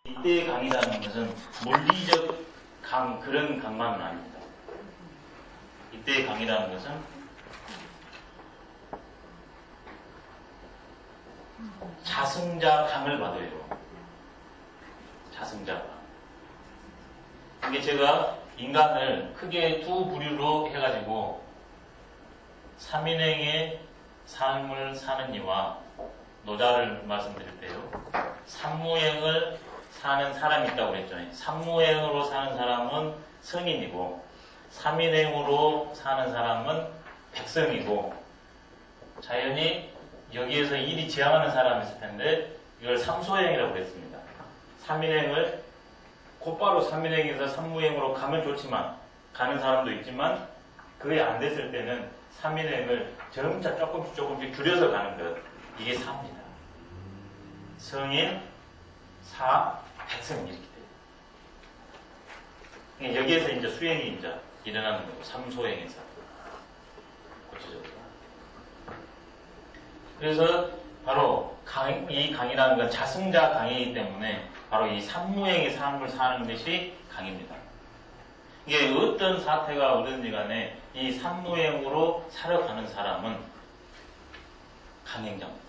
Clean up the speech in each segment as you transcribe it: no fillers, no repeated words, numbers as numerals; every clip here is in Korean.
이때의 강이라는 것은 물리적 그런 강만은 아닙니다. 이때의 강이라는 것은 자승자 강을 받아요. 자승자 강. 이게 제가 인간을 크게 두 부류로 해가지고 삼인행의 삶을 사는 이와 노자를 말씀드릴 때요. 삼무행을 사는 사람이 있다고 그랬죠. 삼무행으로 사는 사람은 성인이고 삼인행으로 사는 사람은 백성이고, 자연히 여기에서 일이 지향하는 사람이 있을 텐데 이걸 삼소행이라고 그랬습니다. 삼인행을 곧바로 삼인행에서 삼무행으로 가면 좋지만 가는 사람도 있지만 그게 안 됐을 때는 삼인행을 점차 조금씩 줄여서 가는 것, 이게 사입니다. 성인, 사, 백성 이렇게 돼요. 여기에서 이제 수행이 이제 일어나는 거고, 삼소행에서 구체적으로. 그래서 바로 이 강이라는 건 자승자 강이기 때문에 바로 이 삼무행의 삶을 사는 것이 강입니다. 이게 어떤 사태가 오든지 간에 이 삼무행으로 살아가는 사람은 강행자입니다.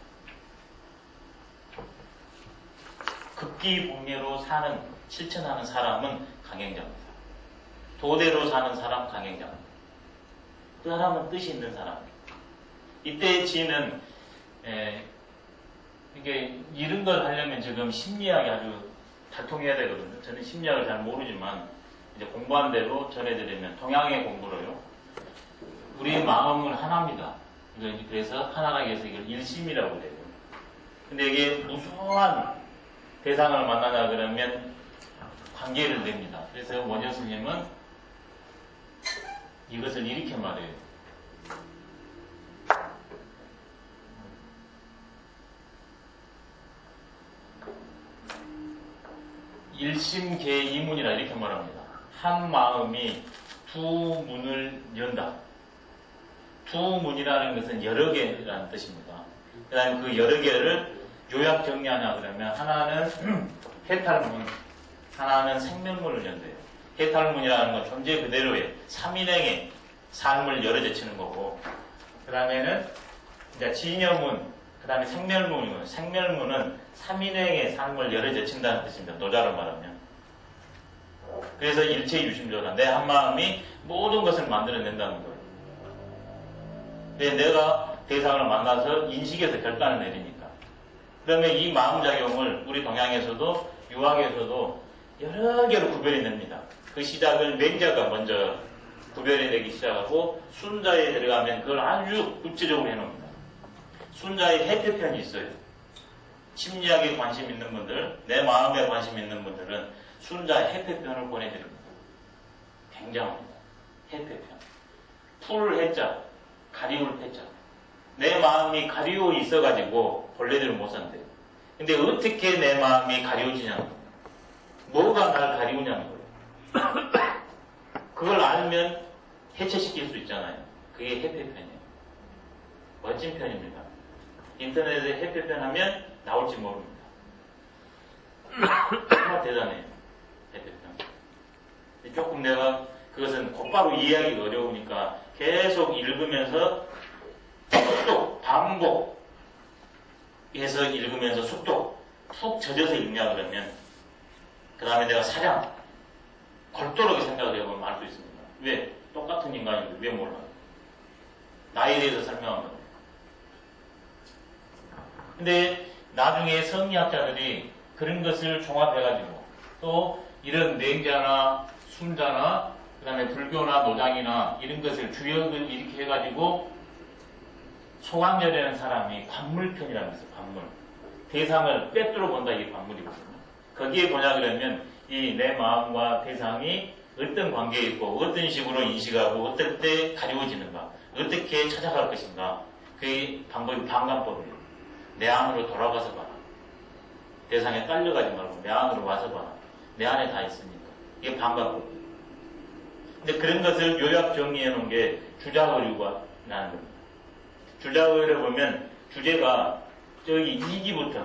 극기봉례로 실천하는 사람은 강행자입니다. 도대로 사는 사람 강행자입니다. 그 사람은 뜻이 있는 사람입니다. 이때의 지는 이게 이런 걸 하려면 지금 심리학이 아주 달통해야 되거든요. 저는 심리학을 잘 모르지만 이제 공부한 대로 전해드리면, 동양의 공부로요. 우리의 마음은 하나입니다. 그래서 하나라고 해서 이걸 일심이라고 해요. 근데 이게 무수한 대상을 만나자 그러면 관계를 냅니다. 그래서 원효 스님은 이것을 이렇게 말해요. 일심계이문이라 이렇게 말합니다. 한 마음이 두 문을 연다. 두 문이라는 것은 여러 개라는 뜻입니다. 그 다음에 그 여러 개를 요약 정리하냐 그러면, 하나는 해탈문, 하나는 생명문을 연대요. 해탈문이라는 건 존재 그대로의 삼인행의 삶을 열어 제치는 거고, 그 다음에는 이제 진여문, 그 다음에 생멸문이고, 생멸문은 삼인행의 삶을 열어 제친다는 뜻입니다. 노자로 말하면. 그래서 일체유심조라, 내 한 마음이 모든 것을 만들어낸다는 거예요. 내가 대상을 만나서 인식해서 결단을 내리니까. 그러면 이 마음작용을 우리 동양에서도 유학에서도 여러 개로 구별이 냅니다. 그 시작을 맹자가 먼저 구별이 되기 시작하고, 순자에 들어가면 그걸 아주 구체적으로 해놓습니다. 순자의 해표편이 있어요. 심리학에 관심 있는 분들, 내 마음에 관심 있는 분들은 순자 해표편을 보내드립니다. 굉장합니다. 해표편. 풀 해자, 가리울 패자. 내 마음이 가리워 있어가지고 본래대로 못 산대요. 근데 어떻게 내 마음이 가리워지냐는 거예요. 뭐가 날 가리우냐는 거예요. 그걸 알면 해체시킬 수 있잖아요. 그게 해표편이에요. 멋진 편입니다. 인터넷에 해표편 하면 나올지 모릅니다. 정말 대단해요. 해표편. 조금 내가 그것은 곧바로 이해하기가 어려우니까 계속 읽으면서 속독, 반복해서 읽으면서 속독, 푹 젖어서 읽냐 그러면, 그 다음에 내가 사량, 골똘하게 생각을 해보면 알 수 있습니다. 왜? 똑같은 인간인데 왜 몰라요? 나에 대해서 설명한 겁니다. 근데 나중에 성리학자들이 그런 것을 종합해가지고, 또 이런 맹자나 순자나 그 다음에 불교나 노장이나 이런 것을 주역을 이렇게 해가지고 소강렬이라는 사람이 관물편이라는 것이에요. 관물. 대상을 빼뚫어 본다, 이게 관물이거든요. 거기에 보냐 그러면 이 내 마음과 대상이 어떤 관계에 있고 어떤 식으로 인식하고 어떨 때 가리워지는가, 어떻게 찾아갈 것인가, 그 방법이 방관법이에요. 내 안으로 돌아가서 봐라. 대상에 딸려가지 말고 내 안으로 와서 봐라. 내 안에 다 있으니까. 이게 방관법이에요. 근데 그런 것을 요약 정리해 놓은 게 주자의류가 나는 겁니다. 주자의를 보면 주제가 저기 2기부터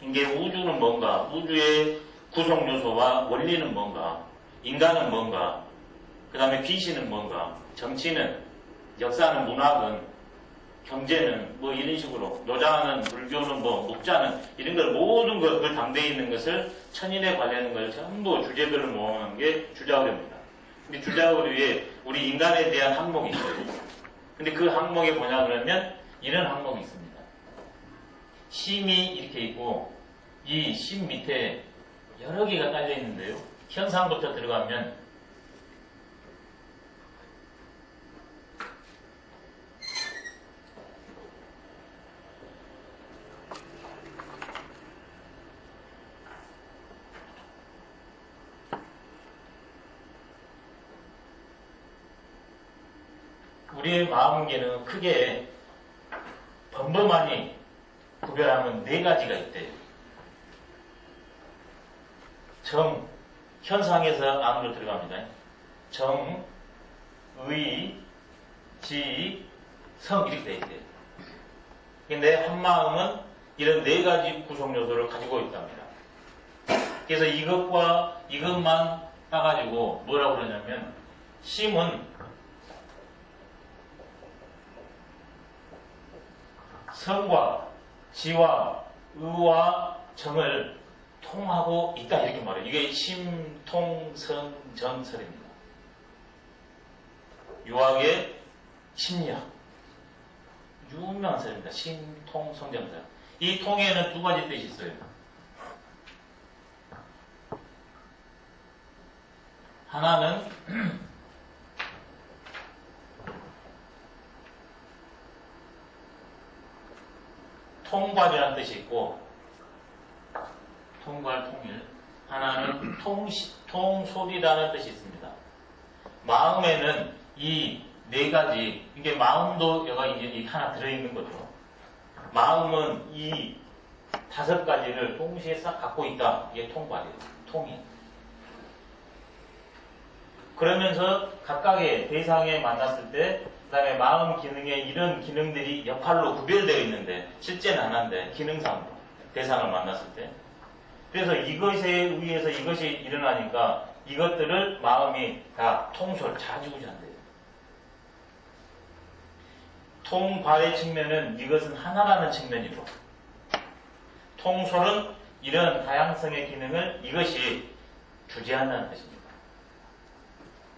이게 우주는 뭔가, 우주의 구성 요소와 원리는 뭔가, 인간은 뭔가, 그 다음에 귀신은 뭔가, 정치는, 역사는, 문학은, 경제는 뭐 이런 식으로, 노자는, 불교는 뭐, 목자는 이런 걸 모든 것을 담대해 있는 것을 천인에 관련된 걸 전부 주제별로 모으는 게 주자오류입니다. 근데 주자오류에 우리 인간에 대한 항목이 있어요. 근데 그 항목이 뭐냐 그러면 이런 항목이 있습니다. 심이 이렇게 있고 이 심 밑에 여러 개가 깔려 있는데요. 현상부터 들어가면 우리의 마음 기능은 크게 범범하니 구별하면 네 가지가 있대요. 정, 현상에서 안으로 들어갑니다. 정, 의, 지, 성 이렇게 돼 있대요. 근데 한 마음은 이런 네 가지 구성 요소를 가지고 있답니다. 그래서 이것과 이것만 따가지고 뭐라고 그러냐면 심은 성과 지와 의와 정을 통하고 있다 이렇게 말해요. 이게 심통성정설입니다. 유학의 심리학 유명한 설입니다. 심통성정설. 이 통에는 두 가지 뜻이 있어요. 하나는 통괄이라는 뜻이 있고 통괄, 통일. 하나는 통솔이라는 뜻이 있습니다. 마음에는 이 네 가지, 이게 마음도 여가 이제 하나 들어있는 거죠. 마음은 이 다섯 가지를 동시에 싹 갖고 있다. 이게 통괄이에요. 통이. 그러면서 각각의 대상에 만났을 때, 그 다음에 마음 기능에 이런 기능들이 역할로 구별되어 있는데, 실제는 하나인데, 기능상으로, 대상을 만났을 때. 그래서 이것에 의해서 이것이 일어나니까 이것들을 마음이 다 통솔, 좌지우지한대요. 통괄의 측면은 이것은 하나라는 측면이고, 통솔은 이런 다양성의 기능을 이것이 주재한다는 뜻입니다.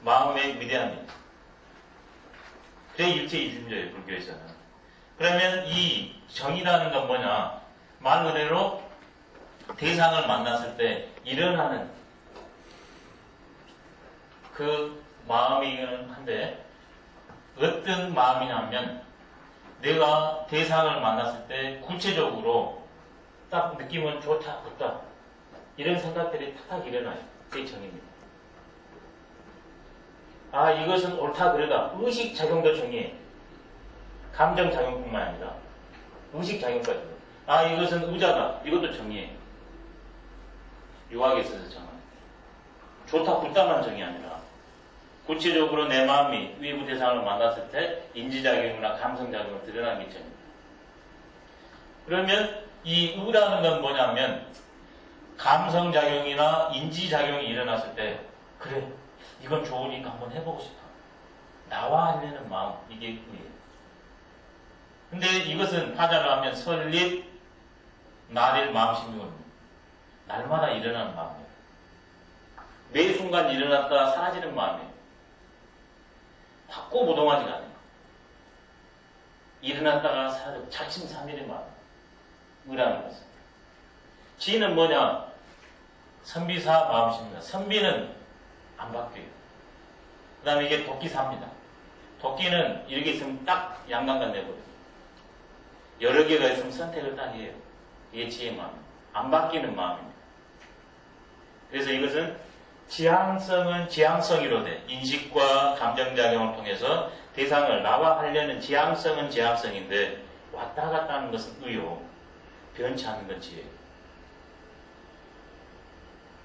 마음의 위대함입니다. 그게 일체이준자예요, 불교에서는. 그러면 이 정이라는 건 뭐냐? 말 그대로 대상을 만났을 때 일어나는 그 마음이긴 한데, 어떤 마음이냐면, 내가 대상을 만났을 때 구체적으로 딱 느낌은 좋다, 좋다. 이런 생각들이 탁탁 일어나요. 그게 정입니다. 아, 이것은 옳다, 그러다. 의식작용도 정의해요. 감정작용뿐만 아니라 의식작용까지도. 아, 이것은 의자다. 이것도 정의해요. 유학에 있어서 정의해요. 좋다, 굿다만 정의 아니라 구체적으로 내 마음이 외부 대상을 만났을 때 인지작용이나 감성작용을 드러나기 전입니다. 그러면 이 의라는 건 뭐냐면 감성작용이나 인지작용이 일어났을 때 그래, 이건 좋으니까 한번 해보고 싶어. 나와 하려는 마음, 이게 의예요. 근데 이것은 화자를 하면 설립, 날일, 마음심중입니다. 날마다 일어나는 마음이에요. 매 순간 일어났다가 사라지는 마음이에요. 확고무동하지가 않아요. 일어났다가 사라지고 작심삼일의 마음. 의라는 것은. 지는 뭐냐? 선비사 마음심입니다. 선비는 안 바뀌어요. 그 다음에 이게 도끼사입니다. 도끼는 이렇게 있으면 딱 양강간 내버려요. 여러 개가 있으면 선택을 딱 해요. 이게 지혜의 마음입니다. 안 바뀌는 마음입니다. 그래서 이것은 지향성은 지향성이로돼 인식과 감정작용을 통해서 대상을 나와 하려는 지향성은 지향성인데 왔다 갔다 하는 것은 의요. 변치 않는 건 지혜예요.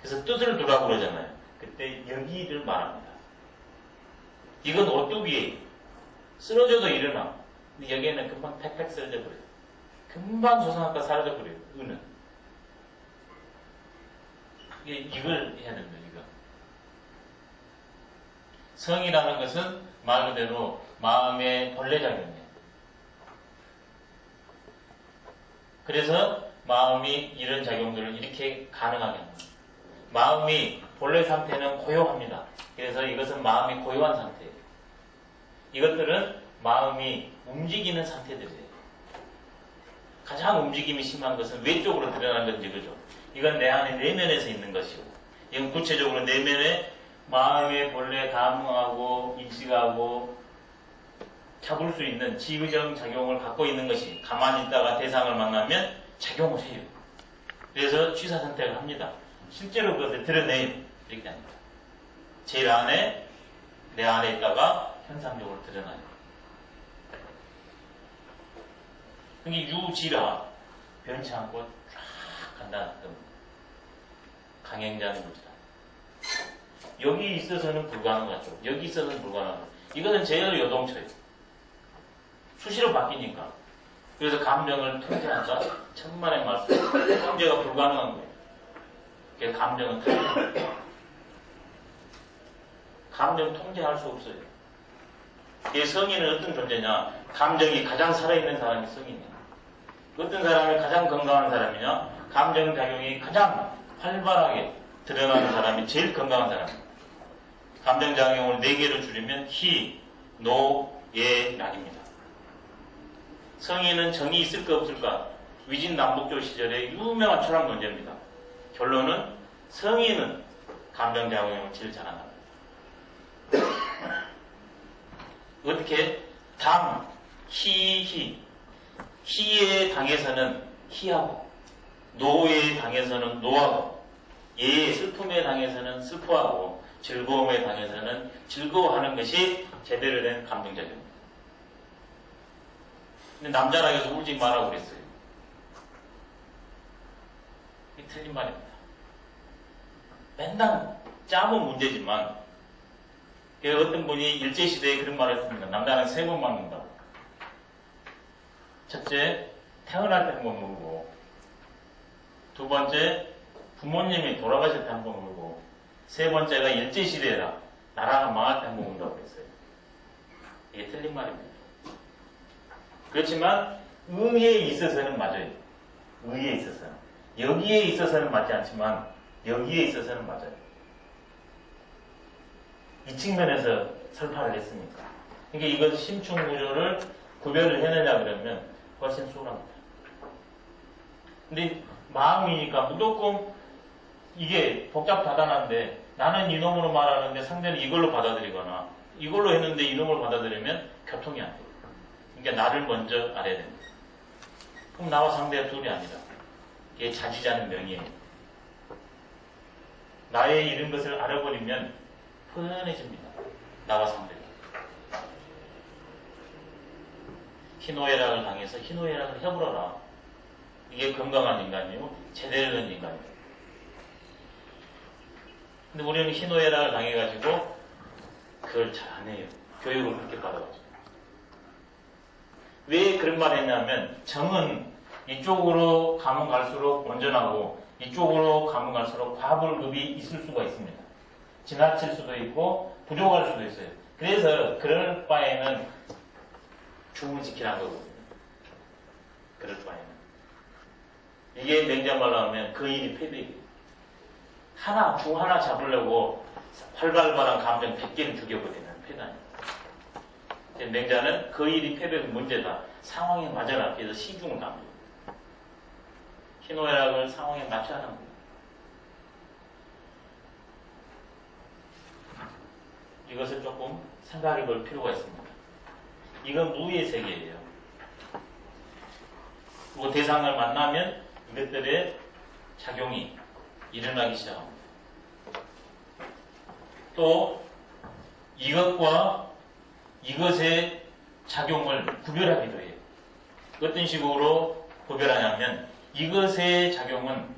그래서 뜻을 두라고 그러잖아요. 그때 여기를 말합니다. 이건 오뚜기예요. 쓰러져도 일어나. 근데 여기에는 금방 팩팩 쓰러져 버려요. 금방 조성학과 사라져 버려요. 의는. 이걸 해야 됩니다. 이거. 성이라는 것은 말 그대로 마음의 본래작용이에요. 그래서 마음이 이런 작용들을 이렇게 가능하게 합니다. 마음이 본래 상태는 고요합니다. 그래서 이것은 마음이 고요한 상태예요. 이것들은 마음이 움직이는 상태들이에요. 가장 움직임이 심한 것은 외쪽으로 드러나는 건지 그죠? 이건 내 안에 내면에서 있는 것이고, 이건 구체적으로 내면에 마음의 본래 감응하고 인식하고 잡을 수 있는 지의적 작용을 갖고 있는 것이 가만히 있다가 대상을 만나면 작용을 해요. 그래서 취사 선택을 합니다. 실제로 그것을 드러내요. 이렇게 합니다. 제일 안에, 내 안에 있다가 현상적으로 드러나요. 그게 유지라 변치 않고 쫙 간다는 겁니다. 강행자는 거지라. 여기 있어서는 불가능하죠. 여기 있어서는 불가능하죠. 이거는 제일 요동쳐요. 수시로 바뀌니까. 그래서 감정을 통제한다? 천만의 말씀. 통제가 불가능한 거예요. 그래서 감정은 통제. 감정 통제할 수 없어요. 성인은 어떤 존재냐? 감정이 가장 살아있는 사람이 성인이야. 어떤 사람이 가장 건강한 사람이냐? 감정작용이 가장 활발하게 드러나는 사람이 제일 건강한 사람이에요. 감정작용을 4개로 줄이면 희, 노, 예, 락입니다. 성인은 정이 있을까 없을까? 위진남북조 시절의 유명한 철학 논제입니다. 결론은 성인은 감정작용을 제일 잘한다. 어떻게? 당, 희. 희의 당에서는 희하고, 노의 당에서는 노하고, 예의 슬픔의 당에서는 슬퍼하고, 즐거움의 당에서는 즐거워하는 것이 제대로 된 감정작용입니다. 근데 남자락에서 울지 마라고 그랬어요. 이게 틀린 말입니다. 맨날 짜면 문제지만, 어떤 분이 일제시대에 그런 말을 했습니다. 남자는 3번 먹는다고. 첫째, 태어날 때 한 번 먹고, 두 번째, 부모님이 돌아가실 때 한 번 먹고, 세 번째가 일제시대라 나라가 망할 때 한 번 먹는다고 했어요. 이게 틀린 말입니다. 그렇지만 의에 있어서는 맞아요. 의에 있어서는. 여기에 있어서는 맞지 않지만 여기에 있어서는 맞아요. 이 측면에서 설파를 했으니까. 그러니까 이것 심층구조를 구별을 해내자 그러면 훨씬 수월합니다. 근데 마음이니까 무조건 이게 복잡다단한데 나는 이놈으로 말하는데 상대는 이걸로 받아들이거나 이걸로 했는데 이놈을 받아들이면 교통이 안 돼요. 그러니까 나를 먼저 알아야 됩니다. 그럼 나와 상대가 둘이 아니라 이게 자지자는 명예예요. 나의 이런 것을 알아버리면 편해집니다. 나와 상대가. 희노애락을 당해서 희노애락을 해보라라. 이게 건강한 인간이요. 제대로 된 인간이에요. 근데 우리는 희노애락을 당해가지고 그걸 잘 안 해요. 교육을 그렇게 받아가지고. 왜 그런 말을 했냐면 정은 이쪽으로 가면 갈수록 온전하고 이쪽으로 가면 갈수록 과불급이 있을 수가 있습니다. 지나칠 수도 있고 부족할 수도 있어요. 그래서 그럴 바에는 중을 지키라는 거거든요. 그럴 바에는. 이게 냉장말로 하면 그 일이 패배예요. 중 하나 잡으려고 활발한 감정 100개를 죽여버리는 패단이에요. 맹자는 그 일이 패배는 문제다. 상황에 맞아라. 그래서 시중을 갑니다. 희노애락을 상황에 맞춰야 합니다. 이것을 조금 생각해 볼 필요가 있습니다. 이건 무의 세계예요. 그 대상을 만나면 이것들의 작용이 일어나기 시작합니다. 또 이것과 이것의 작용을 구별하기도 해요. 어떤 식으로 구별하냐면 이것의 작용은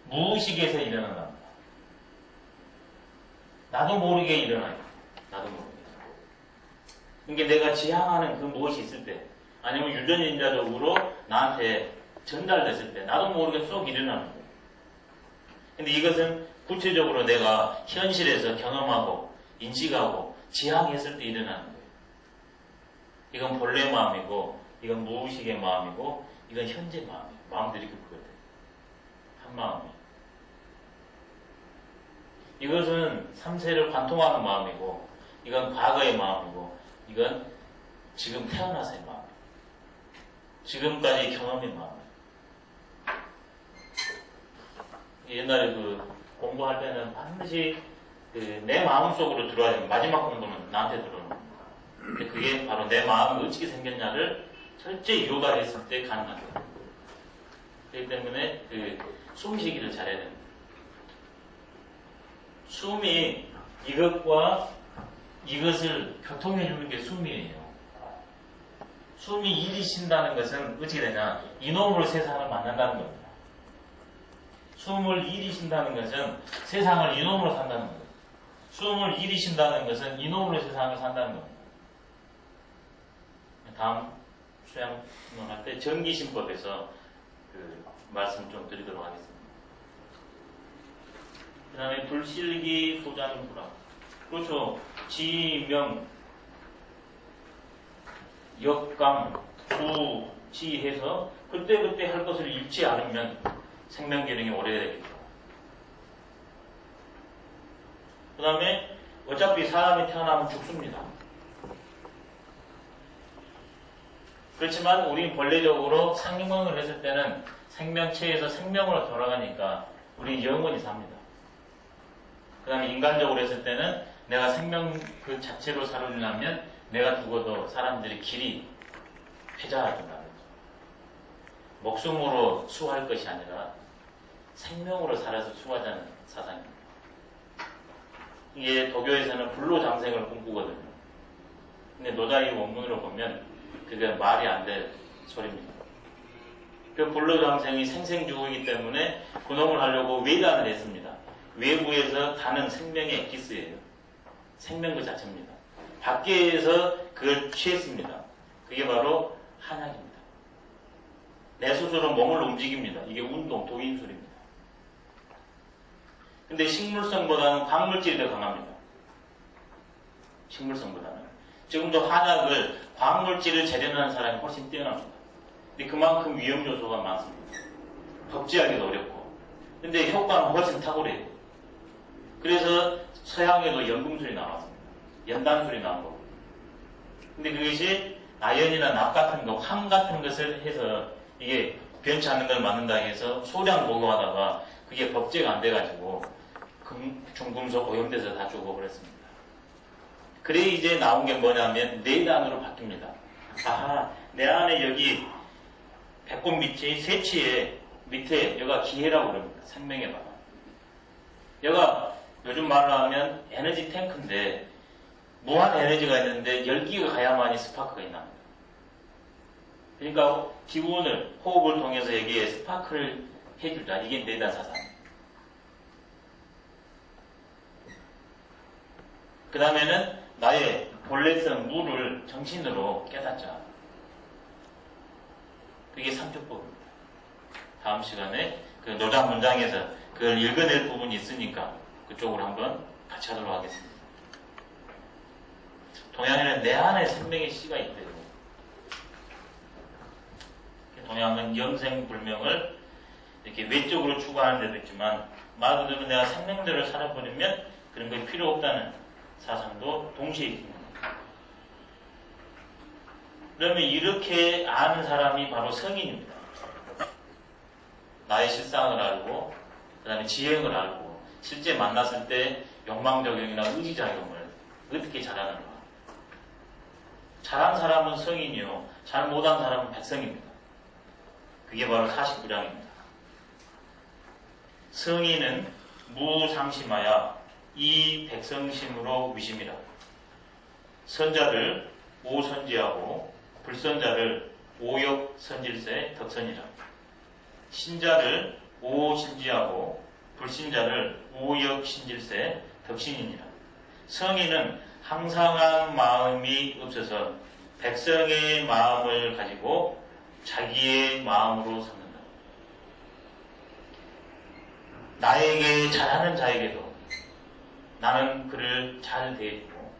무의식에서 일어난답니다. 나도 모르게 일어나요. 나도 모르게. 그러니까 내가 지향하는 그 무엇이 있을 때 아니면 유전인자적으로 나한테 전달됐을 때 나도 모르게 쏙 일어나는 거예요. 근데 이것은 구체적으로 내가 현실에서 경험하고 인식하고 지향했을 때 일어나는 거예요. 이건 본래 마음이고 이건 무의식의 마음이고 이건 현재 마음이에요. 마음들이 그거거든요. 한 마음이. 이것은 삼세를 관통하는 마음이고 이건 과거의 마음이고 이건 지금 태어나서의 마음이에요. 지금까지 경험의 마음이에요. 옛날에 공부할 때는 반드시 내 마음속으로 들어와야 됩니다. 마지막 공부는 나한테 들어오는 겁니다. 근데 그게 바로 내 마음이 어떻게 생겼냐를 철저히 요가했을 때 가능하죠. 그렇기 때문에 숨쉬기를 잘해야 됩니다. 숨이 이것과 이것을 교통해주는 게 숨이에요. 숨이 일이 쉰다는 것은 어떻게 되냐? 이놈으로 세상을 만난다는 겁니다. 숨을 일이 쉰다는 것은 세상을 이놈으로 산다는 거예요. 숨을 일이 쉰다는 것은 이놈으로 세상을 산다는 겁니다. 다음 수양론할 때 전기신법에서 말씀 좀 드리도록 하겠습니다. 그 다음에 불실기 소자는 불악. 그렇죠. 지명, 역강, 수, 지해서 그때그때 할 것을 잃지 않으면 생명기능이 오래되겠죠. 그 다음에 어차피 사람이 태어나면 죽습니다. 그렇지만 우리 본래적으로 상명을 했을 때는 생명체에서 생명으로 돌아가니까 우리 영원히 삽니다. 그 다음에 인간적으로 했을 때는 내가 생명 그 자체로 살아주려면 내가 죽어도 사람들이 길이 패자하든다는 거죠. 목숨으로 수할 것이 아니라 생명으로 살아서 수하자는 사상입니다. 이게 도교에서는 불로장생을 꿈꾸거든요. 근데 노자리 원문으로 보면 그게 말이 안 될 소리입니다. 그 불로장생이 생생주의이기 때문에 그놈을 하려고 외단을 했습니다. 외부에서 다는 생명의 기스예요. 생명 그 자체입니다. 밖에서 그걸 취했습니다. 그게 바로 한약입니다. 내 스스로 몸을 움직입니다. 이게 운동, 도인술입니다. 근데 식물성보다는 광물질이 더 강합니다. 식물성보다는. 지금도 한약을 광물질을 재련하는 사람이 훨씬 뛰어납니다. 근데 그만큼 위험 요소가 많습니다. 법제하기도 어렵고. 근데 효과는 훨씬 탁월해요. 그래서 서양에도 연금술이 나왔습니다. 연단술이 나온 거고. 근데 그것이 아연이나 납 같은 거, 황 같은 것을 해서 이게 변치 않는 걸 맞는다 해서 소량 보고하다가 그게 법제가 안 돼가지고 중금속 오염돼서 다 죽어버렸습니다. 그래 이제 나온 게 뭐냐면 내단으로 바뀝니다. 아하, 내 안에 여기 배꼽 밑에 세치에 밑에 여기가 기해라고 그럽니다. 생명의 바다. 여기가 요즘 말로 하면 에너지 탱크인데 무한 에너지가 있는데 열기가 가야만이 스파크가 있답니다. 그러니까 기운을 호흡을 통해서 여기에 스파크를 해주자. 이게 내단 사상입니다. 그 다음에는 나의 본래성 무를 정신으로 깨닫자. 그게 삼조법입니다. 다음 시간에 그 노자 문장에서 그걸 읽어낼 부분이 있으니까 그쪽으로 한번 같이 하도록 하겠습니다. 동양에는 내 안에 생명의 씨가 있대요. 동양은 영생불명을 이렇게 외적으로 추구하는 데도 있지만 말 그대로 내가 생명대로 살아버리면 그런 게 필요 없다는 사상도 동시에 있습니다. 그러면 이렇게 아는 사람이 바로 성인입니다. 나의 실상을 알고 그 다음에 지행을 알고 실제 만났을 때 욕망작용이나 의지작용을 어떻게 잘하는가. 잘한 사람은 성인이요. 잘 못한 사람은 백성입니다. 그게 바로 49장입니다. 성인은 무상심하야 이 백성심으로 위심이라. 선자를 오선지하고 불선자를 오역선질세 덕선이라. 신자를 오신지하고 불신자를 오역신질세 덕신이니라. 성인은 항상한 마음이 없어서 백성의 마음을 가지고 자기의 마음으로 삼는다. 나에게 잘하는 자에게도 나는 그를 잘 대해주고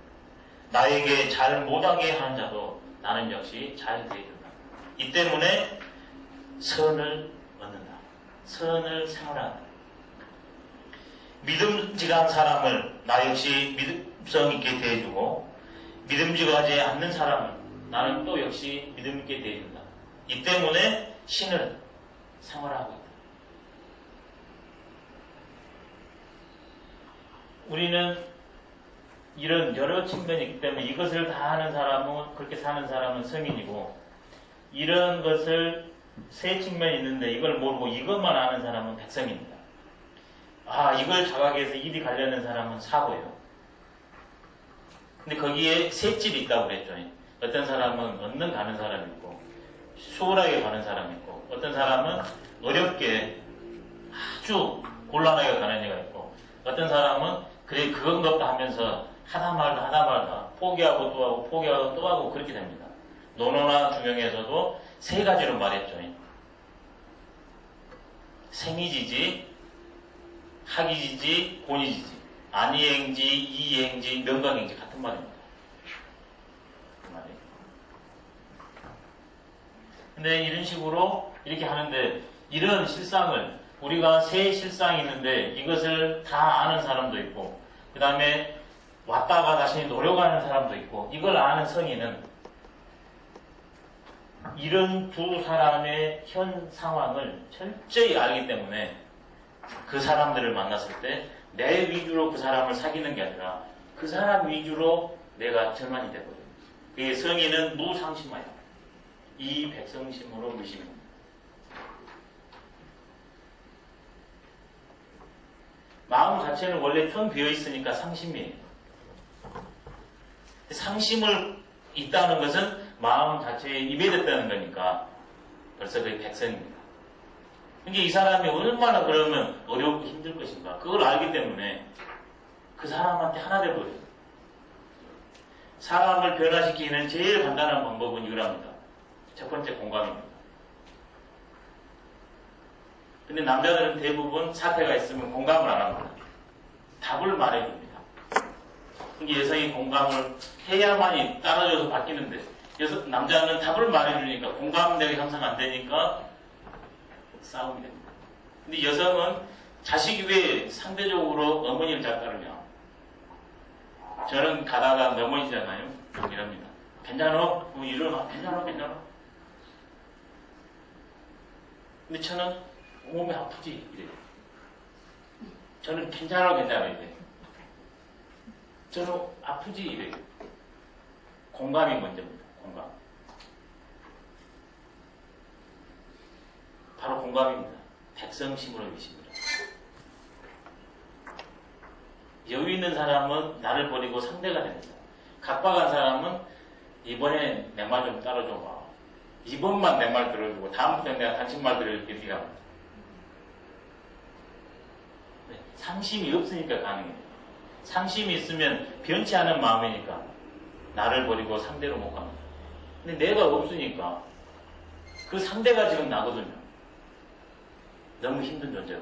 나에게 잘 못하게 하는 자도 나는 역시 잘 대해준다. 이 때문에 선을 얻는다. 선을 생활한다. 믿음직한 사람을 나 역시 믿음성 있게 대해주고 믿음직하지 않는 사람을 나는 또 역시 믿음 있게 대해준다. 이 때문에 신을 생활하고 있다. 우리는 이런 여러 측면이 있기 때문에 이것을 다 하는 사람은 그렇게 사는 사람은 성인이고 이런 것을 세 측면이 있는데 이걸 모르고 이것만 아는 사람은 백성입니다. 아, 이걸 자각해서 일이 가려는 사람은 사고예요. 근데 거기에 세 집이 있다고 그랬죠. 어떤 사람은 얻는 가는 사람이 있고 수월하게 가는 사람이 있고 어떤 사람은 어렵게 아주 곤란하게 가는 애가 있고 어떤 사람은 그래 그건가 보다 하면서 하다 말다 포기하고 또 하고 포기하고 또 하고 그렇게 됩니다. 논어나 중용에서도 세 가지로 말했죠. 생이지지, 학이지지, 곤이지지, 안이행지, 이행지, 명강행지 같은 말입니다. 그 말이. 근데 이런 식으로 이렇게 하는데 이런 실상을 우리가 세 실상이 있는데 이것을 다 아는 사람도 있고 그 다음에 왔다가 다시 노력하는 사람도 있고 이걸 아는 성인은 이런 두 사람의 현 상황을 철저히 알기 때문에 그 사람들을 만났을 때 내 위주로 그 사람을 사귀는 게 아니라 그 사람 위주로 내가 전환이 되거든요. 그게 성인은 무상심하여 이 백성심으로 의심합니다. 마음 자체는 원래 텅 비어 있으니까 상심이에요. 상심을 있다는 것은 마음 자체에 입에됐다는 거니까 벌써 그게 백성입니다. 그러니까 이 사람이 얼마나 그러면 어렵고 힘들 것인가 그걸 알기 때문에 그 사람한테 하나 돼버려요. 사람을 변화시키는 제일 간단한 방법은 이거랍니다. 첫 번째 공감입니다. 근데 남자들은 대부분 사태가 있으면 공감을 안 합니다. 답을 말해줍니다. 그러니까 여성이 공감을 해야만이 따라줘서 바뀌는데 남자는 답을 말해주니까 공감대가 형성 안 되니까 싸움이 됩니다. 근데 여성은 자식이 왜 상대적으로 어머니를 잘 따르냐? 저는 가다가 어머니잖아요. 이럽니다. 괜찮어? 일어나. 괜찮아? 근데 저는 몸이 아프지? 이래요. 저는 괜찮아? 이래요. 저는 아프지? 이래요. 공감이 먼저입니다. 공감. 바로 공감입니다. 백성심으로 의심입니다. 여유 있는 사람은 나를 버리고 상대가 됩니다. 각박한 사람은 이번에 내 말 좀 따라줘봐. 이번만 내 말 들어주고 다음부터는 내가 당신 말 들을 얘기가 합니다. 상심이 없으니까 가능해요. 상심이 있으면 변치 않은 마음이니까 나를 버리고 상대로 못 갑니다. 근데 내가 없으니까 그 상대가 지금 나거든요. 너무 힘든 존재가.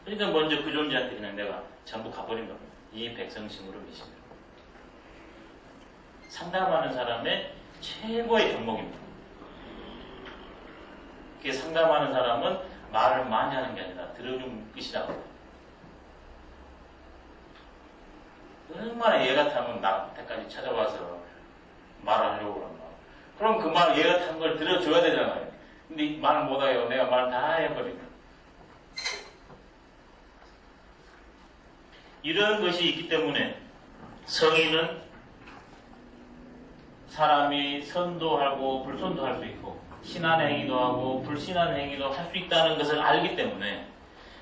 그러니까 먼저 그 존재한테 그냥 내가 전부 가버린 겁니다. 이 백성심으로 믿습니다. 상담하는 사람의 최고의 종목입니다. 그게 상담하는 사람은 말을 많이 하는 게 아니라 들어주는 끝이라고 합니다. 얼마나 얘 같으면 나한테까지 찾아와서 말하려고 그런가. 그럼 그 말 얘 같은 걸 들어줘야 되잖아요. 근데 말 못해요. 내가 말 다 해버리면. 이런 것이 있기 때문에 성인은 사람이 선도 하고 불선도 할 수 있고 신한 행위도 하고 불신한 행위도 할 수 있다는 것을 알기 때문에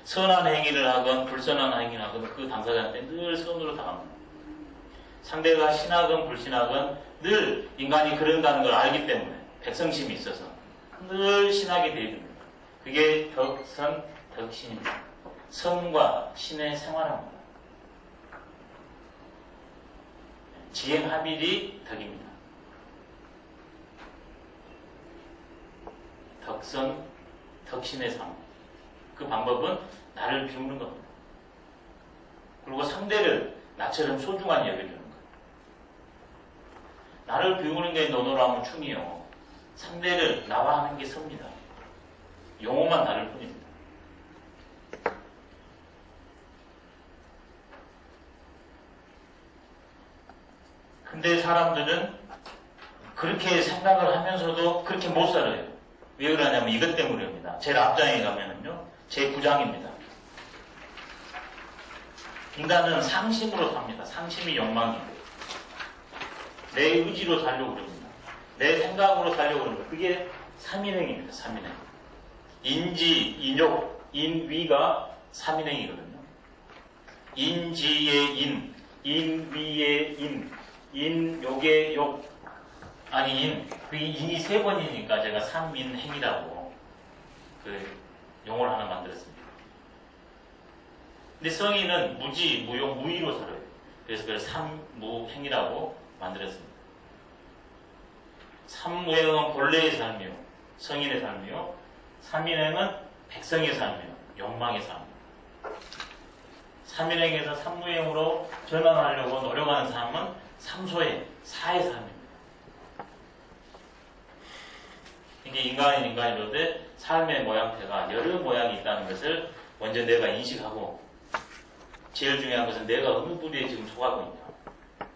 선한 행위를 하건 불선한 행위를 하건 그 당사자한테 늘 선으로 당합니다. 상대가 신하건 불신하건 늘 인간이 그런다는 걸 알기 때문에 백성심이 있어서 늘 신하게 대해줍니다. 그게 덕선, 덕신입니다. 선과 신의 생활합니다. 지행합일이 덕입니다. 덕선, 덕신의 삶. 그 방법은 나를 비우는 겁니다. 그리고 상대를 나처럼 소중하게 여겨주는 거예요. 나를 비우는 게 너너로 하면 춤이요. 상대를 나와 하는 게 섭니다. 용어만 다를 뿐입니다. 근데 사람들은 그렇게 생각을 하면서도 그렇게 못 살아요. 왜 그러냐면 이것 때문입니다. 제일 앞장에 가면은요, 제 구장입니다. 인간은 상심으로 삽니다. 상심이 욕망이에요. 내 의지로 살려고 그럽니다. 내 생각으로 살려고 그럽니다. 그게 삼인행입니다. 삼인행. 인지, 인욕, 인위가 삼인행이거든요. 인지의 인, 인위의 인, 인욕의 욕, 아니 인, 그 인이 세 번이니까 제가 삼인행이라고 그 용어를 하나 만들었습니다. 근데 성인은 무지, 무용, 무의로 살아요. 그래서 그걸 삼무행이라고 만들었습니다. 삼무행은 본래의 삶이요, 성인의 삶이요. 삼인행은 백성의 삶이요, 욕망의 삶. 삼인행에서 삼무행으로 전환하려고 노력하는 삶은 삼소행, 사의 삶입니다. 이게 인간은 인간이로되 삶의 모양새가 여러 모양이 있다는 것을 먼저 내가 인식하고, 제일 중요한 것은 내가 어느 부류에 지금 속하고 있냐.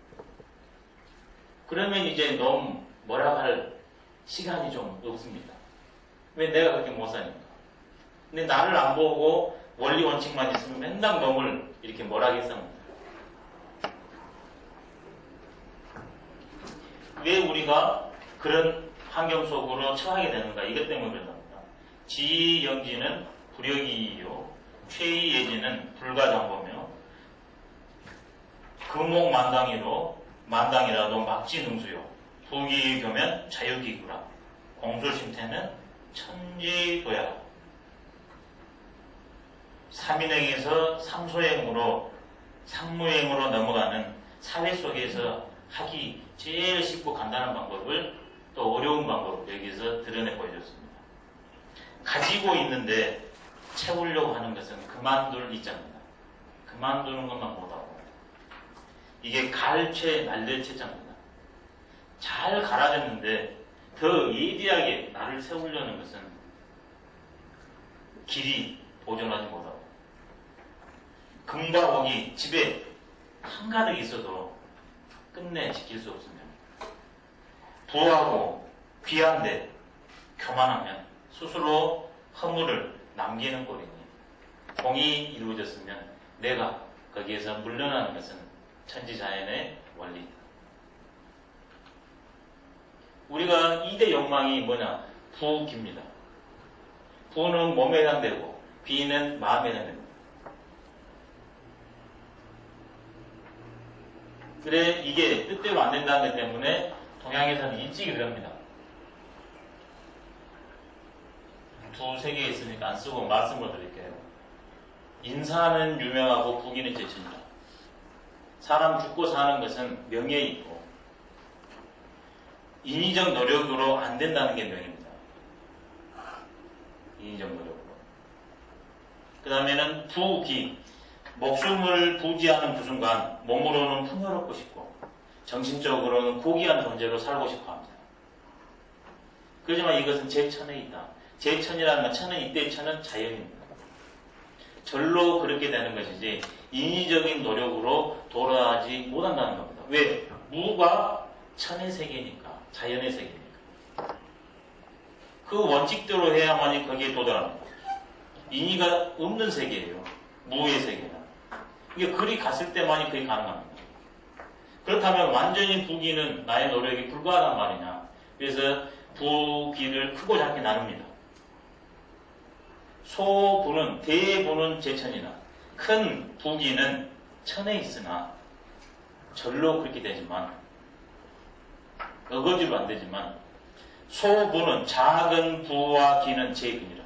그러면 이제 너무 뭐라 할 시간이 좀 없습니다. 왜 내가 그렇게 못 사니까. 근데 나를 안 보고 원리 원칙만 있으면 맨날 놈을 이렇게 뭐라겠습니다. 왜 우리가 그런 환경 속으로 처하게 되는가? 이것 때문에 그런답니다. 지영지는 불여기이요, 최이예지는 불가장보며, 금목만당이로 만당이라도 막지능수요, 부기교면 자유기구라, 공술심태는 천지도야. 삼인행에서 삼소행으로 상무행으로 넘어가는 사회 속에서 하기 제일 쉽고 간단한 방법을 또 어려운 방법을 여기서 드러내 보여줬습니다. 가지고 있는데 채우려고 하는 것은 그만둘 이자입니다. 그만두는 것만 못하고, 이게 갈채 날들채자입니다. 잘 갈아졌는데 더 예리하게 나를 세우려는 것은 길이 보존하지 못하고, 금과 옥이 집에 한가득 있어도 끝내 지킬 수 없으면, 부하고 귀한데 교만하면 스스로 허물을 남기는 꼴이니, 공이 이루어졌으면 내가 거기에서 물러나는 것은 천지자연의 원리다. 우리가 2대 욕망이 뭐냐? 부기입니다. 부는 몸에 해당되고 비는 마음에 해당됩니다. 그래, 이게 뜻대로 안 된다는 것 때문에 동양에서는 인직이 들어갑니다. 두세 개 있으니까 안 쓰고 말씀을 드릴게요. 인사는 유명하고 부기는 제천이다. 사람 죽고 사는 것은 명예에 있고 인위적 노력으로 안 된다는 게 명예입니다. 인위적 노력으로. 그 다음에는 부기. 목숨을 부지하는 그 순간 몸으로는 풍요롭고 싶고 정신적으로는 고귀한 존재로 살고 싶어 합니다. 그렇지만 이것은 제천에 있다. 제천이라는 건, 천은 이때의 천은 자연입니다. 절로 그렇게 되는 것이지 인위적인 노력으로 돌아가지 못한다는 겁니다. 왜? 무가 천의 세계니까, 자연의 세계니까. 그 원칙대로 해야만이 거기에 도달합니다. 인위가 없는 세계예요. 무의 세계는. 이게 그리 갔을 때만이 그게 가능합니다. 그렇다면 완전히 부기는 나의 노력이 불가하단 말이냐. 그래서 부기를 크고 작게 나눕니다. 소부는, 대부는 제천이나 큰 부기는 천에 있으나 절로 그렇게 되지만, 어거지로 안 되지만, 소부는 작은 부와 기는 제근이라.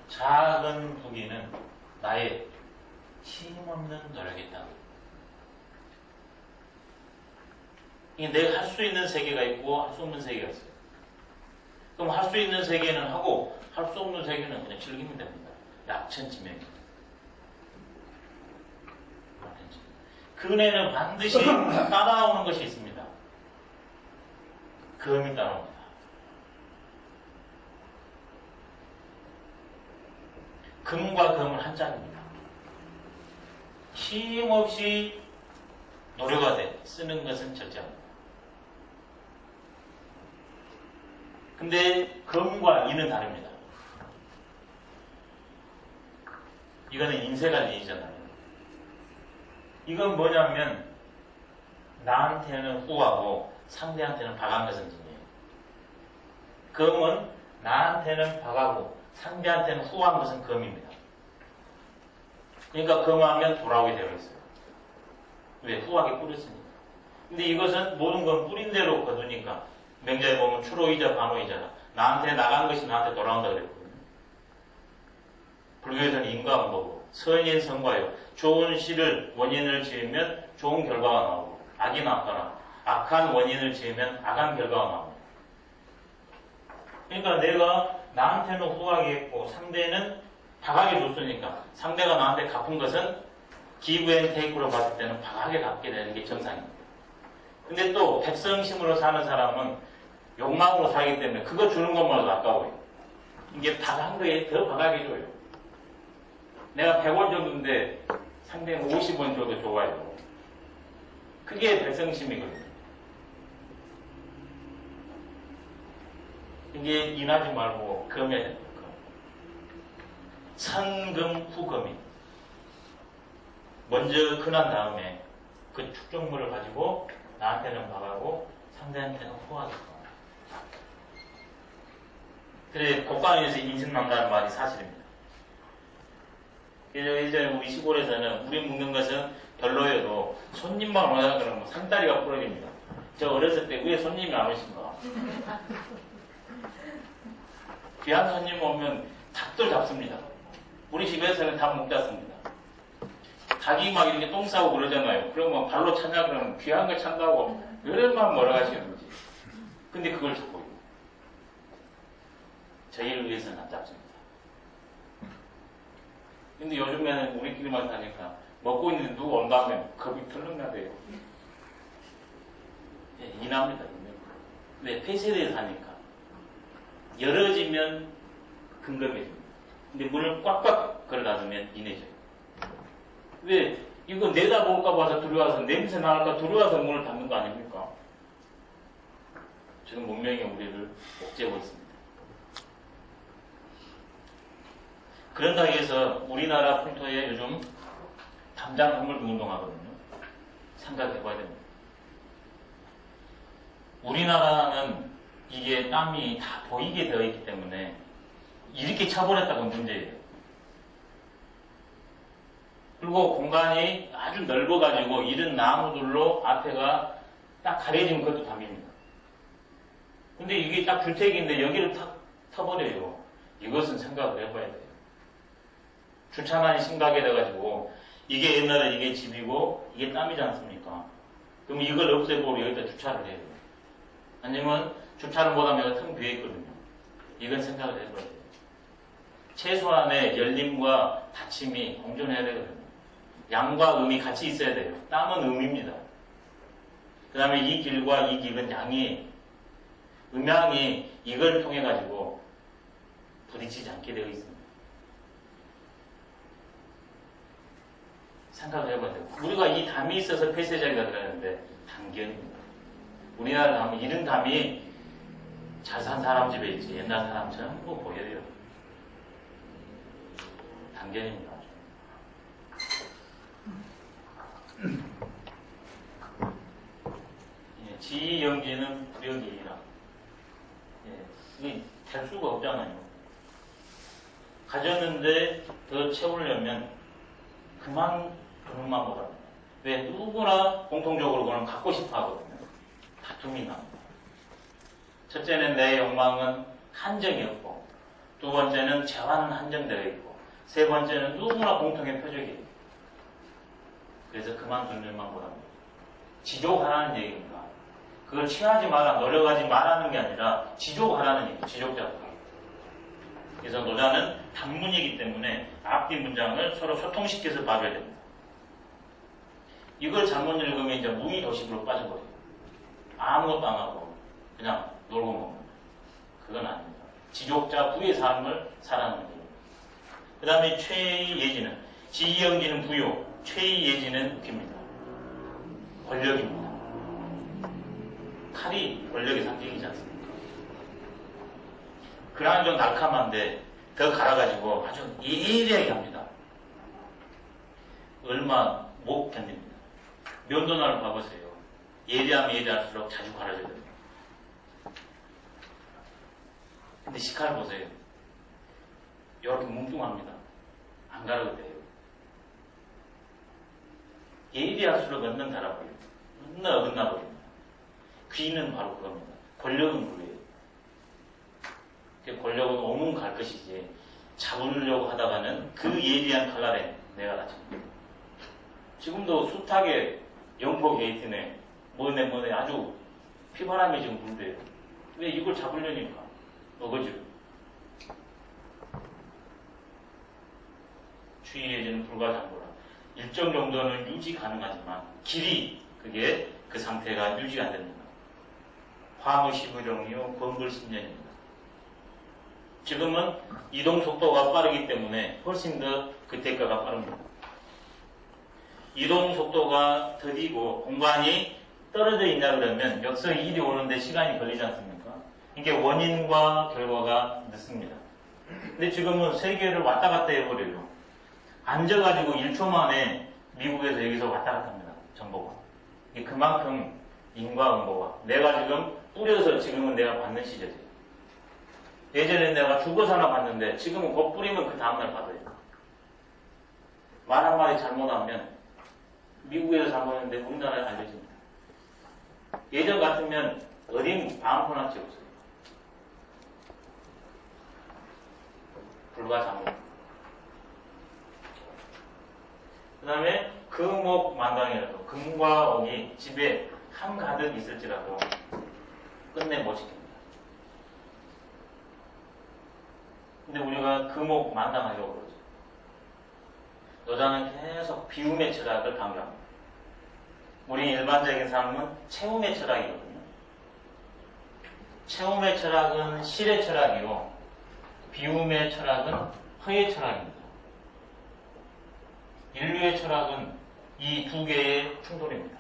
작은 부기는 나의 힘없는 노력이다. 내가 할 수 있는 세계가 있고 할 수 없는 세계가 있어요. 그럼 할 수 있는 세계는 하고 할 수 없는 세계는 그냥 즐기면 됩니다. 약천지명. 근해는 반드시 따라오는 것이 있습니다. 금이 따라옵니다. 금과 금은 한 짝입니다. 힘없이 노력하되 쓰는 것은 절제합니다. 근데 금과 인은 다릅니다. 이거는 인쇄관리잖아요. 이건 뭐냐면 나한테는 후하고 상대한테는 박한 것은 진이에요. 금은 나한테는 박하고 상대한테는 후한 것은 금입니다. 그러니까 금하면 돌아오게 되어 있어요. 왜? 후하게 뿌렸으니까. 근데 이것은 모든 건 뿌린 대로 거두니까 명자에 보면 추로이자 반호이자라. 나한테 나간 것이 나한테 돌아온다 그랬거든요. 불교에서는 인과응보고 선인 성과요. 좋은 시를 원인을 지으면 좋은 결과가 나오고 악이 나왔거나 악한 원인을 지으면 악한 결과가 나옵니다. 그러니까 내가 나한테는 후하게 했고 상대는 박하게 줬으니까 상대가 나한테 갚은 것은 기브 앤 테이크로 봤을 때는 박하게 갚게 되는 게 정상입니다. 근데 또 백성심으로 사는 사람은 욕망으로 살기 때문에 그거 주는 것만으로도 아까워요. 이게 박한 거에 더 박하게 줘요. 내가 100원 줬는데 상대는 50원 줘도 좋아요. 그게 백성심이거든요. 이게 인하지 말고 금해야 됩니다. 선금 후금이 먼저 근한 다음에 그 축적물을 가지고 나한테는 박하고 상대한테는 후하겠다. 그래 곡간에서 인신난다는 말이 사실입니다. 예전에 우리 시골에서는 우리 묵는 것은 별로여도 손님만 오자 그러면 상다리가 부러집니다. 저 어렸을 때 왜 손님이 안 오신가? 귀한 손님 오면 닭도 잡습니다. 우리 집에서는 닭 못 잡습니다. 닭이 막 이렇게 똥 싸고 그러잖아요. 그러면 발로 차냐 그러면 귀한 거 찬다고 얼마나 뭐라 하시는지. 근데 그걸 잡고 있고 저희를 위해서는 안 잡습니다. 근데 요즘에는 우리끼리만 사니까 먹고 있는데 누구 온다면 겁이 털렁나대요. 예, 인합니다. 왜? 폐쇄되어 사니까. 열어지면 금금해집니다. 근데 문을 꽉꽉 걸어놔두면 인해져요. 왜? 이거 내다볼까 봐서 두려워서 냄새 나갈까 두려워서 문을 닫는 거 아닙니까? 지금 문명이 우리를 옥죄고 있습니다. 그런다 해서 우리나라 풍토에 요즘 담장 건물 운동하거든요. 생각해봐야 됩니다. 우리나라는 이게 땀이 다 보이게 되어 있기 때문에 이렇게 쳐버렸다고 문제예요. 그리고 공간이 아주 넓어가지고 이런 나무들로 앞에가 딱 가려지면 그것도 담입니다. 근데 이게 딱 주택인데 여기를 탁 터버려요. 이것은 생각을 해봐야 돼요. 주차난이 심하게 돼가지고 이게 옛날에 이게 집이고 이게 땀이지 않습니까? 그럼 이걸 없애고 여기다 주차를 해요. 아니면 주차를 못하면 여기가 텅 비어있거든요. 이건 생각을 해봐야 돼요. 최소한의 열림과 닫힘이 공존해야 되거든요. 양과 음이 같이 있어야 돼요. 땀은 음입니다. 그 다음에 이 길과 이 길은 양이, 음양이 이걸 통해 가지고 부딪히지 않게 되어 있습니다. 생각을 해봐야 돼요. 우리가 이 담이 있어서 폐쇄자리가 들어가는데 단견입니다. 우리나라 담이, 이런 담이 잘 산 사람 집에 있지 옛날 사람 전부 보여요. 단견입니다. 예, 지영지는 불역이라. 예, 이게 될 수가 없잖아요. 가졌는데 더 채우려면 그만 두는 마음으로 합니다. 왜? 누구나 공통적으로 그건 갖고 싶어 하거든요. 다툼이 납니다. 첫째는 내 욕망은 한정이 없고, 두 번째는 재화는 한정되어 있고, 세 번째는 누구나 공통의 표적이에요. 그래서 그만 두는 마음으로 합니다. 지족하라는 얘기입니다. 그걸 취하지 마라, 노력하지 말라는 게 아니라 지족하라는 얘기예요. 지족자다. 그래서 노자는 단문이기 때문에 앞뒤 문장을 서로 소통시켜서 봐줘야 됩니다. 이걸 잘못 읽으면 이제 무의도식으로 빠져버려요. 아무것도 안 하고 그냥 놀고 먹는 거예요. 그건 아닙니다. 지족자 부의 삶을 살아가는 거예요. 그 다음에 최예지는, 지이영지는 부요, 최예지는 웃깁니다. 권력입니다. 칼이 권력의 상징이지 않습니까? 그러나 좀 날카로운데 더 갈아가지고 아주 예리하게 합니다. 얼마 못 견딥니다. 면도날을 봐보세요. 예리하면 예리할수록 자주 갈아줘야 됩니다. 근데 시칼 보세요. 이렇게 뭉뚱합니다. 안 갈아도 돼요. 예리할수록 얼른 갈아버려요. 얼른 어긋나 버립니다. 귀는 바로 그겁니다. 권력은 그거예요. 권력은 오면 갈 것이지 잡으려고 하다가는 그 예리한 칼날에 내가 다칩니다. 지금도 숱하게 영포 게이트네 뭐네 아주 피바람이 지금 불대요. 왜 이걸 잡으려니까 어거지로. 추이해지는 불가장부라. 일정 정도는 유지 가능하지만 길이 그게 그 상태가 유지가 안 됩니다. 화무 15종이요 건불 10년입니다. 지금은 이동 속도가 빠르기 때문에 훨씬 더 그때가가 빠릅니다. 이동 속도가 더디고 공간이 떨어져 있냐 그러면 역서 일이 오는데 시간이 걸리지 않습니까? 이게 원인과 결과가 늦습니다. 근데 지금은 세계를 왔다 갔다 해버려요. 앉아가지고 1초 만에 미국에서 여기서 왔다 갔다 합니다. 정보가. 이게 그만큼 인과응보가. 내가 지금 뿌려서 지금은 내가 받는 시절이에요. 예전에 내가 죽어서나 봤는데 지금은 곧 뿌리면 그 다음날 받아요. 말 한마디 잘못하면 미국에서 잘못했는데 우리나라에 알려집니다. 예전 같으면 어딘 아무거나 찍었어요. 불가장부. 그 다음에 금옥만강이라도 금과 옥이 집에 한가득 있을지라도 끝내 못 지킵니다. 근데 우리가 금옥만강하려고 그러죠. 노자는 계속 비움의 철학을 강조합니다. 우리 일반적인 삶은 채움의 철학이거든요. 채움의 철학은 실의 철학이고 비움의 철학은 허의 철학입니다. 인류의 철학은 이 두 개의 충돌입니다.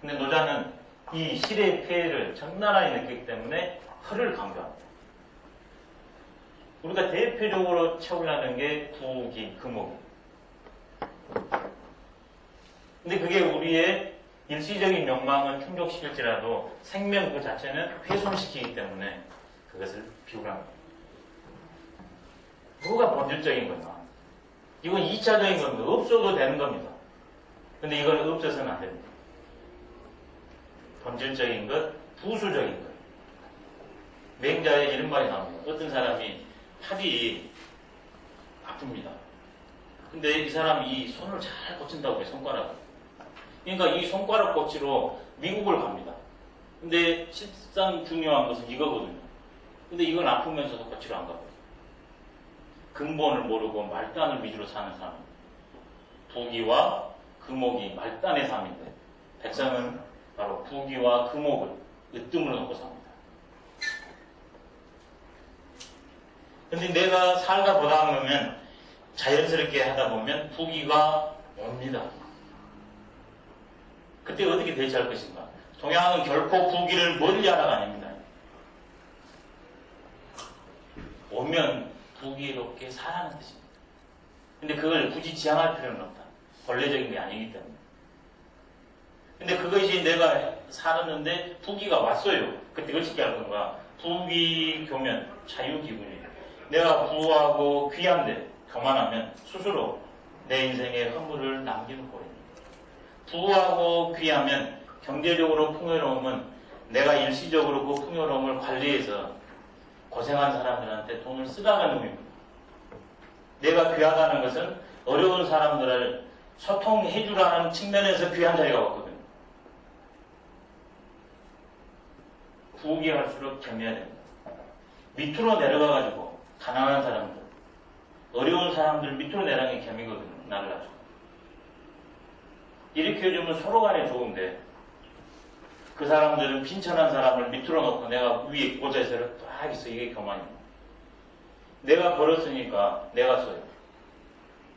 근데 노자는 이 실의 폐해를 적나라하게 느끼기 때문에 허를 강조합니다. 우리가 대표적으로 채우려는 게 부기, 금옥. 근데 그게 우리의 일시적인 욕망은 충족시킬지라도 생명 그 자체는 훼손시키기 때문에 그것을 비우랍니다. 뭐가 본질적인 거냐? 이건 2차적인 겁니다. 없어도 되는 겁니다. 근데 이건 없어서는 안 됩니다. 본질적인 것, 부수적인 것. 맹자에 이런 말이 나옵니다. 어떤 사람이 팔이 아픕니다. 근데 이 사람이 이 손을 잘 꽂힌다고 해요, 손가락을. 그러니까 이 손가락 꽂히러 미국을 갑니다. 근데 실상 중요한 것은 이거거든요. 근데 이건 아프면서도 꽂히러 안 가거든요. 근본을 모르고 말단을 위주로 사는 삶. 부기와 금옥이 말단의 삶인데 백성은 바로 부기와 금옥을 으뜸으로 놓고 삽니다. 근데 내가 살다 보다 보면 자연스럽게 하다 보면 부기가 옵니다. 그때 어떻게 대처할 것인가? 동양은 결코 부기를 멀리하라가 아닙니다. 오면 부기롭게 살아는 뜻입니다. 근데 그걸 굳이 지향할 필요는 없다. 본래적인 게 아니기 때문에. 근데 그것이 내가 살았는데 부기가 왔어요. 그때 어떻게 할 건가? 부기 교면 자유기분이. 내가 부하고 귀한데 교만하면 스스로 내 인생의 허물을 남기는 꼴입니다. 부하고 귀하면 경제적으로 풍요로움은 내가 일시적으로 그 풍요로움을 관리해서 고생한 사람들한테 돈을 쓰라는 의미입니다. 내가 귀하다는 것은 어려운 사람들을 소통해주라는 측면에서 귀한 자리가 왔거든요. 부귀할수록 겸해야 됩니다. 밑으로 내려가가지고 가난한 사람들, 어려운 사람들 밑으로 내려가는 게 겸이거든요. 나를 가지고. 이렇게 해주면 서로 간에 좋은데 그 사람들은 빈천한 사람을 밑으로 놓고 내가 위에 고자에서 딱 있어. 이게 교만입니다. 내가 벌었으니까 내가 써요.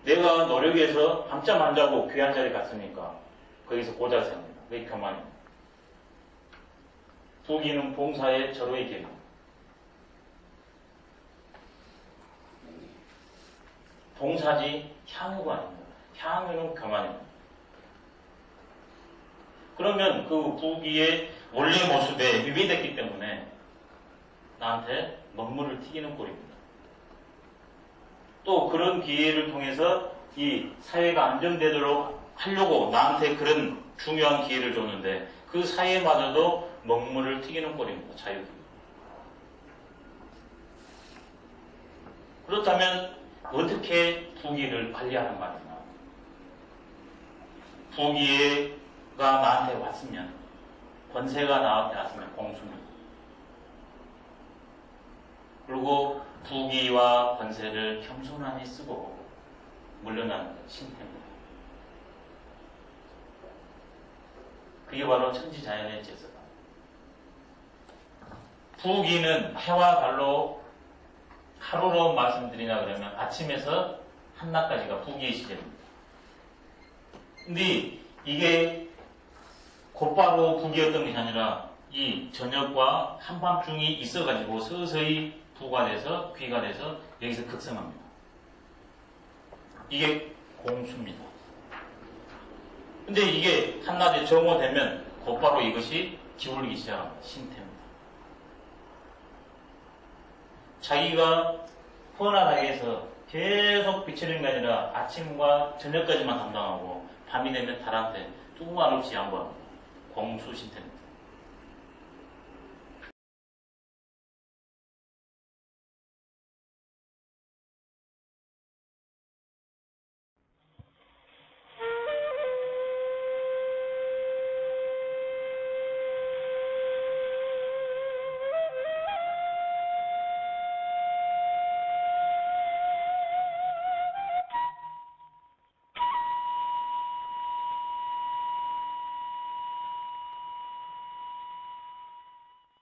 내가 노력해서 밤잠 안 자고 귀한 자리 갔으니까 거기서 고자 세웁니다. 그게 교만입니다. 부귀는 봉사의 절호의 길입니다. 봉사지 향유가 아닙니다. 향유는 교만입니다. 그러면 그 부귀의 원래 모습에 위배됐기 때문에 나한테 먹물을 튀기는 꼴입니다. 또 그런 기회를 통해서 이 사회가 안정되도록 하려고 나한테 그런 중요한 기회를 줬는데 그 사회마저도 먹물을 튀기는 꼴입니다. 자유주의. 그렇다면 어떻게 부귀를 관리하는 말이냐. 부귀가 나한테 왔으면, 권세가 나한테 왔으면 공수입니다. 그리고 부귀와 권세를 겸손하게 쓰고 물러나는 것, 신태입니다. 그게 바로 천지자연의 질서다. 부귀는 해와 달로 하루로 말씀드리냐 그러면 아침에서 한낮까지가 부귀의 시절입니다. 근데 이게 곧바로 부귀였던 것이 아니라 이 저녁과 한밤중이 있어가지고 서서히 부가 돼서 귀가 돼서 여기서 극성합니다. 이게 공수입니다. 근데 이게 한낮에 정오되면 곧바로 이것이 기울기 시작합니다. 신태입니다. 자기가 훤하게 해서 계속 비치는 게 아니라 아침과 저녁까지만 담당하고 밤이 되면 달한테 뚱만 없이 양보합니다. 공수신태입니다.